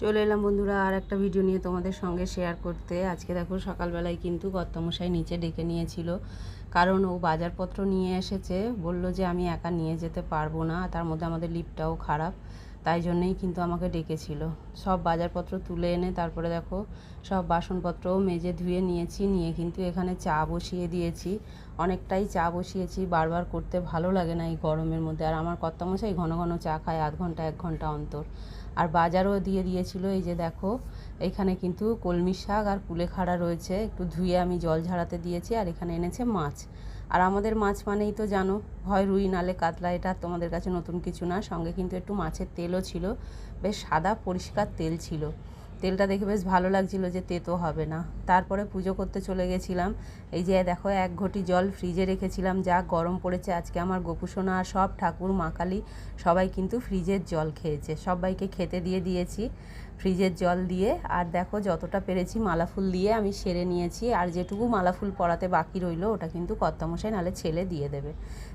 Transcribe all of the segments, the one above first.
চলে এলাম বন্ধুরা আর একটা ভিডিও নিয়ে তোমাদের সঙ্গে শেয়ার করতে। আজকে দেখো সকালবেলায় কিন্তু কর্তামশাই নিচে ডেকে নিয়েছিল, কারণ ও বাজারপত্র নিয়ে এসেছে। বলল যে আমি একা নিয়ে যেতে পারবো না, তার মধ্যে আমাদের লিফটটাও খারাপ, তাই জন্যেই কিন্তু আমাকে ডেকেছিল। সব বাজারপত্র তুলে এনে তারপরে দেখো সব বাসনপত্রও মেজে ধুয়ে নিয়েছি, নিয়ে কিন্তু এখানে চা বসিয়ে দিয়েছি। অনেকটাই চা বসিয়েছি, বারবার করতে ভালো লাগে না এই গরমের মধ্যে। আর আমার কর্তামশাই ঘন ঘন চা খায়, আধ ঘন্টা 1 ঘন্টা অন্তর। আর বাজারও দিয়ে দিয়েছিল। এই যে দেখো এখানে কিন্তু কলমি শাক আর কুলেখাড়া রয়েছে, একটু ধুয়ে আমি জল ঝরাতে দিয়েছি। আর এখানে এনেছে মাছ। আর আমাদের মাছ মানেই তো জানো, হয় রুই নালে কাতলা, এটা তোমাদের কাছে নতুন কিছু না। সঙ্গে কিন্তু একটু মাছের তেলও ছিল, বেশ সাদা পরিষ্কার তেল ছিল। তেলটা দেখে বেশ ভালো লাগছিল যে তেতো হবে না। তারপরে পুজো করতে চলে গেছিলাম। এই যে দেখো 1 ঘটি জল ফ্রিজে রেখেছিলাম, যা গরম পড়েছে আজকে। আমার গোপুসোনা আর সব ঠাকুর মা কালী সবাই কিন্তু ফ্রিজের জল খেয়েছে, সবাইকে খেতে দিয়ে দিয়েছি ফ্রিজের জল দিয়ে। আর দেখো যতটা পেরেছি মালা ফুল দিয়ে আমি সেরে নিয়েছি, আর যেটুকু মালা ফুল পরাতে বাকি রইলো ওটা কিন্তু কর্তামশাই নালে ছেলে দিয়ে দেবে।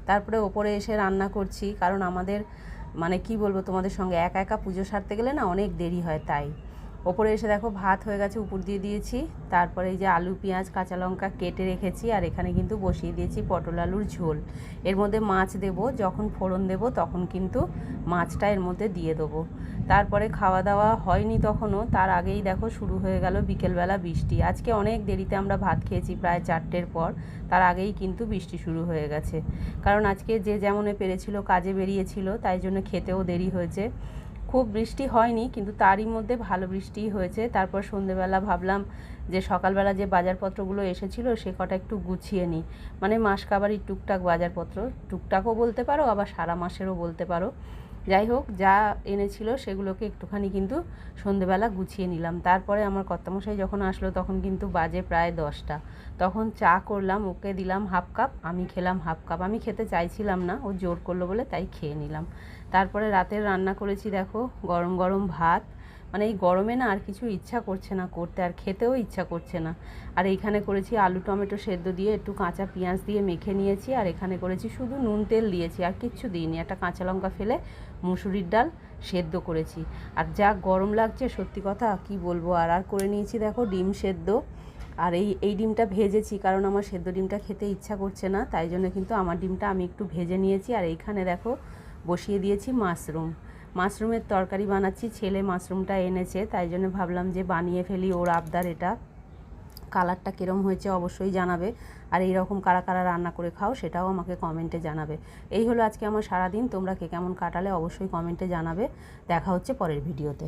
তারপরে ওপরে এসে রান্না করছি, কারণ আমাদের মানে কি বলবো তোমাদের সঙ্গে, একা একা পুজো সারতে গেলে না অনেক দেরি হয়। তাই ওপরে এসে দেখো ভাত হয়ে গেছে, উপর দিয়ে দিয়েছি। তারপরে এই যে আলু পেঁয়াজ কাঁচা লঙ্কা কেটে রেখেছি, আর এখানে কিন্তু বসিয়ে দিয়েছি পটল আলুর ঝোল। এর মধ্যে মাছ দেব, যখন ফোড়ন দেব তখন কিন্তু মাছটা এর মধ্যে দিয়ে দেবো। তারপরে খাওয়া দাওয়া হয়নি তখনও, তার আগেই দেখো শুরু হয়ে গেল বিকেলবেলা বৃষ্টি। আজকে অনেক দেরিতে আমরা ভাত খেয়েছি, প্রায় 4টের পর। তার আগেই কিন্তু বৃষ্টি শুরু হয়ে গেছে, কারণ আজকে যে যেমনে পেরেছিল কাজে বেরিয়েছিল, তাই জন্য খেতেও দেরি হয়েছে। খুব বৃষ্টি হয়নি, কিন্তু তারই মধ্যে ভালো বৃষ্টিই হয়েছে। তারপর সন্ধেবেলা ভাবলাম যে সকালবেলা যে বাজারপত্রগুলো এসেছিল সে কটা একটু গুছিয়ে নিই, মানে মাসকাবারির টুকটাক বাজারপত্র, টুকটাকও বলতে পারো আবার সারা মাসেরও বলতে পারো। যাই হোক, যা এনেছিল সেগুলোকে একটুখানি কিন্তু সন্ধেবেলা গুছিয়ে নিলাম। তারপরে আমার কর্তামশাই যখন আসলো তখন কিন্তু বাজে প্রায় 10টা। তখন চা করলাম, ওকে দিলাম 1/2 কাপ, আমি খেলাম 1/2 কাপ। আমি খেতে চাইছিলাম না, ও জোর করলো বলে তাই খেয়ে নিলাম। তারপরে রাতের রান্না করেছি দেখো, গরম গরম ভাত। মানে এই গরমে না আর কিছু ইচ্ছা করছে না করতে, আর খেতেও ইচ্ছা করছে না। আর এইখানে করেছি আলু টমেটো সেদ্ধ দিয়ে, একটু কাঁচা পেঁয়াজ দিয়ে মেখে নিয়েছি। আর এখানে করেছি শুধু নুন তেল দিয়েছি, আর কিচ্ছু দিইনি। একটা কাঁচা লঙ্কা ফেলে মুসুরির ডাল সেদ্ধ করেছি। আর যা গরম লাগছে সত্যি কথা কি বলবো। আর করে নিয়েছি দেখো ডিম সেদ্ধ। আর এই ডিমটা ভেজেছি, কারণ আমার সেদ্ধ ডিমটা খেতে ইচ্ছা করছে না, তাই জন্য কিন্তু আমার ডিমটা আমি একটু ভেজে নিয়েছি। আর এইখানে দেখো বসিয়ে দিয়েছি মাশরুমের তরকারি বানাচ্ছি। ছেলে মাশরুমটা এনেছে, তাই জন্য ভাবলাম যে বানিয়ে ফেলি, ওর আবদার এটা। কালারটা কীরকম হয়েছে অবশ্যই জানাবে, আর এই রকম কারা কারা রান্না করে খাও সেটাও আমাকে কমেন্টে জানাবে। এই হলো আজকে আমার সারাদিন, তোমরা কে কেমন কাটালে অবশ্যই কমেন্টে জানাবে। দেখা হচ্ছে পরের ভিডিওতে।